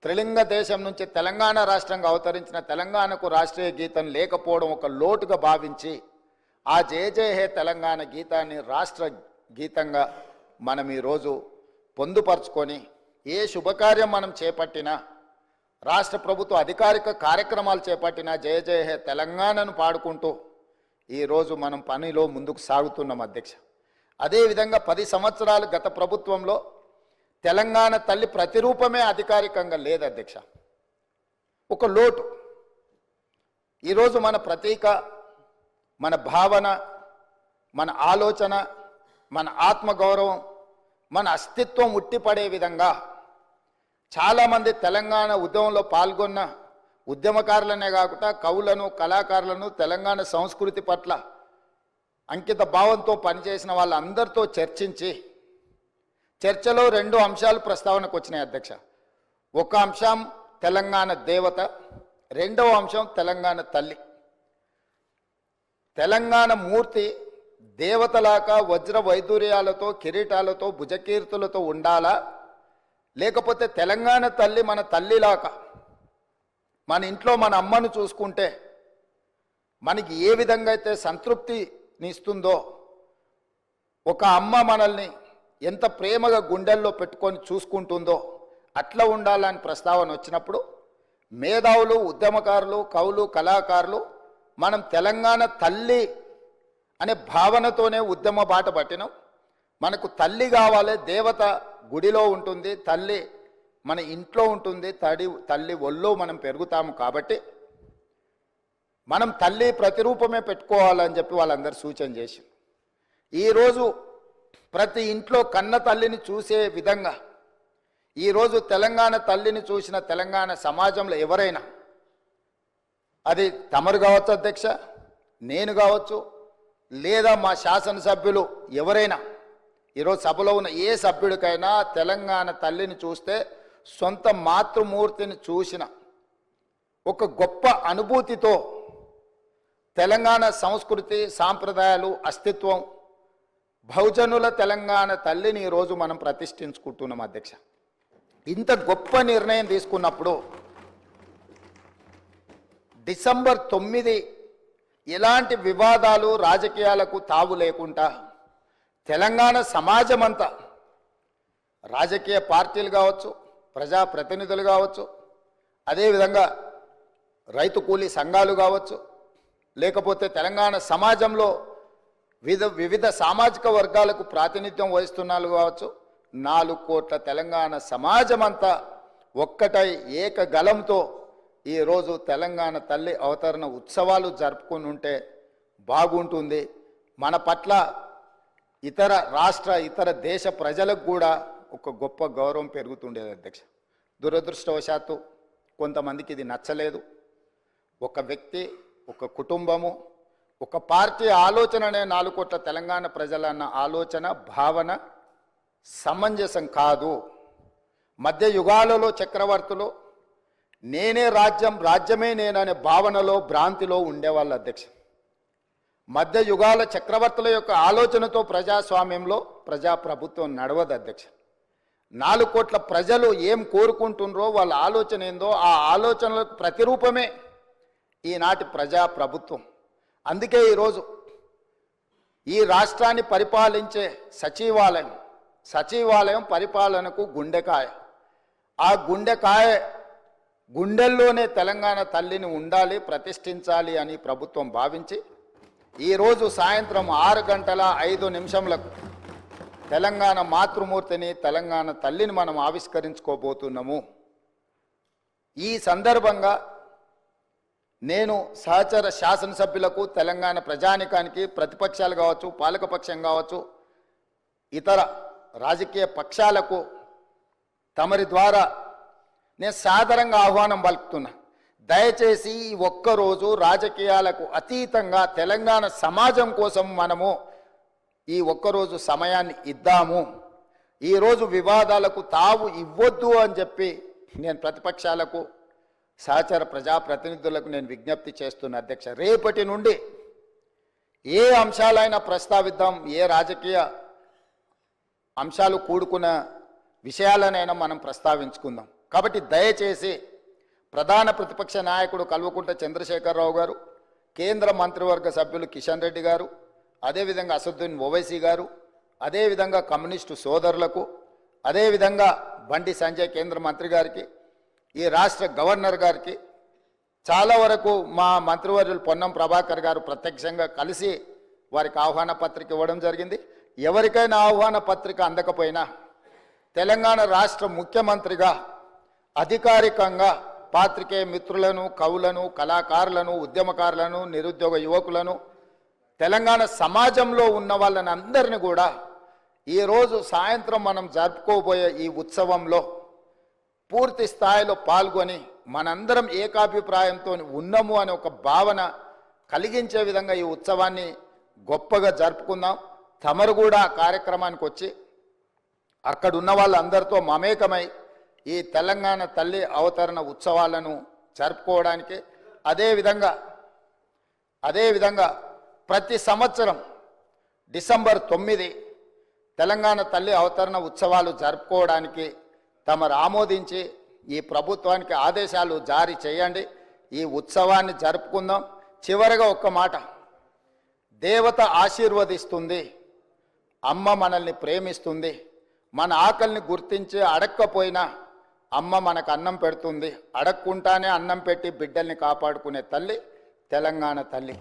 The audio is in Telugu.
త్రిలింగ దేశం నుంచి తెలంగాణ రాష్ట్రంగా అవతరించిన తెలంగాణకు రాష్ట్రీయ గీతం లేకపోవడం ఒక లోటుగా భావించి ఆ జయ జయ హే తెలంగాణ గీతాన్ని రాష్ట్ర గీతంగా మనం ఈరోజు పొందుపరుచుకొని ఏ శుభకార్యం మనం చేపట్టినా రాష్ట్ర ప్రభుత్వ అధికారిక కార్యక్రమాలు చేపట్టినా జయ జయ హే తెలంగాణను పాడుకుంటూ ఈరోజు మనం పనిలో ముందుకు సాగుతున్నాం అధ్యక్ష. అదేవిధంగా 10 సంవత్సరాలు గత ప్రభుత్వంలో తెలంగాణ తల్లి ప్రతిరూపమే అధికారికంగా లేదు అధ్యక్ష. ఒక లోటు. ఈరోజు మన ప్రతీక, మన భావన, మన ఆలోచన, మన ఆత్మగౌరవం, మన అస్తిత్వం ఉట్టిపడే విధంగా చాలామంది తెలంగాణ ఉద్యమంలో పాల్గొన్న ఉద్యమకారులనే కాకుండా కవులను, కళాకారులను, తెలంగాణ సంస్కృతి పట్ల అంకిత భావంతో పనిచేసిన వాళ్ళందరితో చర్చించి చర్చలో 2 అంశాలు ప్రస్తావనకు వచ్చినాయి అధ్యక్ష. ఒక అంశం తెలంగాణ దేవత, రెండవ అంశం తెలంగాణ తల్లి. తెలంగాణ మూర్తి దేవతలాగా వజ్ర వైదూర్యాలతో, కిరీటాలతో, భుజకీర్తులతో ఉండాలా, లేకపోతే తెలంగాణ తల్లి మన తల్లిలాగా మన ఇంట్లో మన అమ్మను చూసుకుంటే మనకి ఏ విధంగా అయితే సంతృప్తిని ఇస్తుందో, ఒక అమ్మ మనల్ని ఎంత ప్రేమగా గుండెల్లో పెట్టుకొని చూసుకుంటుందో అట్లా ఉండాలని ప్రస్తావన వచ్చినప్పుడు మేధావులు, ఉద్యమకారులు, కవులు, కళాకారులు మనం తెలంగాణ తల్లి అనే భావనతోనే ఉద్యమ బాట పట్టినాం. మనకు తల్లి కావాలి, దేవత గుడిలో ఉంటుంది, తల్లి మన ఇంట్లో ఉంటుంది, తల్లి ఒళ్ళో మనం పెరుగుతాము. కాబట్టి మనం తల్లి ప్రతిరూపమే పెట్టుకోవాలని చెప్పి వాళ్ళందరూ సూచన చేసి ఈరోజు ప్రతి ఇంట్లో కన్న తల్లిని చూసే విధంగా ఈరోజు తెలంగాణ తల్లిని చూసిన తెలంగాణ సమాజంలో ఎవరైనా, అది తమరు కావచ్చు అధ్యక్ష, నేను కావచ్చు, లేదా మా శాసనసభ్యులు ఎవరైనా, ఈరోజు సభలో ఉన్న ఏ సభ్యుడికైనా తెలంగాణ తల్లిని చూస్తే సొంత మాతృమూర్తిని చూసిన ఒక గొప్ప అనుభూతితో తెలంగాణ సంస్కృతి, సాంప్రదాయాలు, అస్తిత్వం, బహుజనుల తెలంగాణ తల్లిని ఈరోజు మనం ప్రతిష్ఠించుకుంటున్నాం అధ్యక్ష. ఇంత గొప్ప నిర్ణయం తీసుకున్నప్పుడు డిసెంబర్ 9 ఎలాంటి వివాదాలు, రాజకీయాలకు తావు లేకుండా తెలంగాణ సమాజం అంతా, రాజకీయ పార్టీలు కావచ్చు, ప్రజాప్రతినిధులు కావచ్చు, అదేవిధంగా రైతు కూలీ సంఘాలు కావచ్చు, లేకపోతే తెలంగాణ సమాజంలో వివిధ సామాజిక వర్గాలకు ప్రాతినిధ్యం వహిస్తున్నారు కావచ్చు, 4 కోట్ల తెలంగాణ సమాజం అంతా ఒక్కటై ఏకగలంతో ఈరోజు తెలంగాణ తల్లి అవతరణ ఉత్సవాలు జరుపుకుని ఉంటే బాగుంటుంది. మన పట్ల ఇతర రాష్ట్ర, ఇతర దేశ ప్రజలకు కూడా ఒక గొప్ప గౌరవం పెరుగుతుండేది అధ్యక్ష. దురదృష్టవశాత్తు కొంతమందికి ఇది నచ్చలేదు. ఒక వ్యక్తి, ఒక కుటుంబము, ఒక పార్టీ ఆలోచననే 4 కోట్ల తెలంగాణ ప్రజలన్న ఆలోచన, భావన సమంజసం కాదు. మధ్య యుగాలలో చక్రవర్తులు నేనే రాజ్యం, రాజ్యమే నేననే భావనలో, భ్రాంతిలో ఉండేవాళ్ళు అధ్యక్ష. మధ్య యుగాల చక్రవర్తుల యొక్క ఆలోచనతో ప్రజాస్వామ్యంలో ప్రజాప్రభుత్వం నడవదు అధ్యక్ష. 4 కోట్ల ప్రజలు ఏం కోరుకుంటున్నారో, వాళ్ళ ఆలోచన ఏందో, ఆ ఆలోచనలకు ప్రతిరూపమే ఈనాటి ప్రజాప్రభుత్వం. అందుకే ఈరోజు ఈ రాష్ట్రాన్ని పరిపాలించే సచివాలయం పరిపాలనకు గుండెకాయ. ఆ గుండెల్లోనే తెలంగాణ తల్లిని ఉండాలి, ప్రతిష్ఠించాలి అని ప్రభుత్వం భావించి ఈరోజు సాయంత్రం 6:05 తెలంగాణ మాతృమూర్తిని, తెలంగాణ తల్లిని మనం ఆవిష్కరించుకోబోతున్నాము. ఈ సందర్భంగా నేను సహచర శాసనసభ్యులకు, తెలంగాణ ప్రజానికానికి, ప్రతిపక్షాలు కావచ్చు, పాలకపక్షం కావచ్చు, ఇతర రాజకీయ పక్షాలకు తమరి ద్వారా నేను సాదరంగా ఆహ్వానం పలుకుతున్నా. దయచేసి ఈ ఒక్కరోజు రాజకీయాలకు అతీతంగా తెలంగాణ సమాజం కోసం మనము ఈ ఒక్కరోజు సమయాన్ని ఇద్దాము. ఈరోజు వివాదాలకు తావు ఇవ్వద్దు అని చెప్పి నేను ప్రతిపక్షాలకు, సహచర ప్రజాప్రతినిధులకు నేను విజ్ఞప్తి చేస్తున్న అధ్యక్ష. రేపటి నుండి ఏ అంశాలైనా ప్రస్తావిద్దాం, ఏ రాజకీయ అంశాలు కూడుకున్న విషయాలనైనా మనం ప్రస్తావించుకుందాం. కాబట్టి దయచేసి ప్రధాన ప్రతిపక్ష నాయకుడు కల్వకుంట్ల చంద్రశేఖరరావు గారు, కేంద్ర మంత్రివర్గ సభ్యులు కిషన్ రెడ్డి గారు, అదేవిధంగా అసదుద్దీన్ ఓవైసీ గారు, అదేవిధంగా కమ్యూనిస్టు సోదరులకు, అదేవిధంగా బండి సంజయ్ కేంద్ర మంత్రి గారికి, ఈ రాష్ట్ర గవర్నర్ గారికి, చాలా వరకు మా మంత్రివర్యులు పొన్నం ప్రభాకర్ గారు ప్రత్యక్షంగా కలిసి వారికి ఆహ్వాన పత్రిక ఇవ్వడం జరిగింది. ఎవరికైనా ఆహ్వాన పత్రిక అందకపోయినా తెలంగాణ రాష్ట్ర ముఖ్యమంత్రిగా అధికారికంగా పాత్రికేయ మిత్రులను, కవులను, కళాకారులను, ఉద్యమకారులను, నిరుద్యోగ యువకులను, తెలంగాణ సమాజంలో ఉన్న వాళ్ళని అందరినీ కూడా ఈరోజు సాయంత్రం మనం జరుపుకోబోయే ఈ ఉత్సవంలో పూర్తి స్థాయిలో పాల్గొని మనందరం ఏకాభిప్రాయంతో ఉన్నాము అనే ఒక భావన కలిగించే విధంగా ఈ ఉత్సవాన్ని గొప్పగా జరుపుకుందాం. తమరు కూడా కార్యక్రమానికి వచ్చి అక్కడ ఉన్న వాళ్ళందరితో మమేకమై ఈ తెలంగాణ తల్లి అవతరణ ఉత్సవాలను జరుపుకోవడానికి, అదేవిధంగా ప్రతి సంవత్సరం డిసెంబర్ 9 తెలంగాణ తల్లి అవతరణ ఉత్సవాలు జరుపుకోవడానికి తమరు ఆమోదించి ఈ ప్రభుత్వానికి ఆదేశాలు జారీ చేయండి. ఈ ఉత్సవాన్ని జరుపుకుందాం. చివరగా ఒక్క మాట, దేవత ఆశీర్వదిస్తుంది, అమ్మ మనల్ని ప్రేమిస్తుంది, మన ఆకలిని గుర్తించి అడక్కపోయినా అమ్మ మనకు అన్నం పెడుతుంది, అడక్కుంటానే అన్నం పెట్టి బిడ్డల్ని కాపాడుకునే తల్లి తెలంగాణ తల్లి.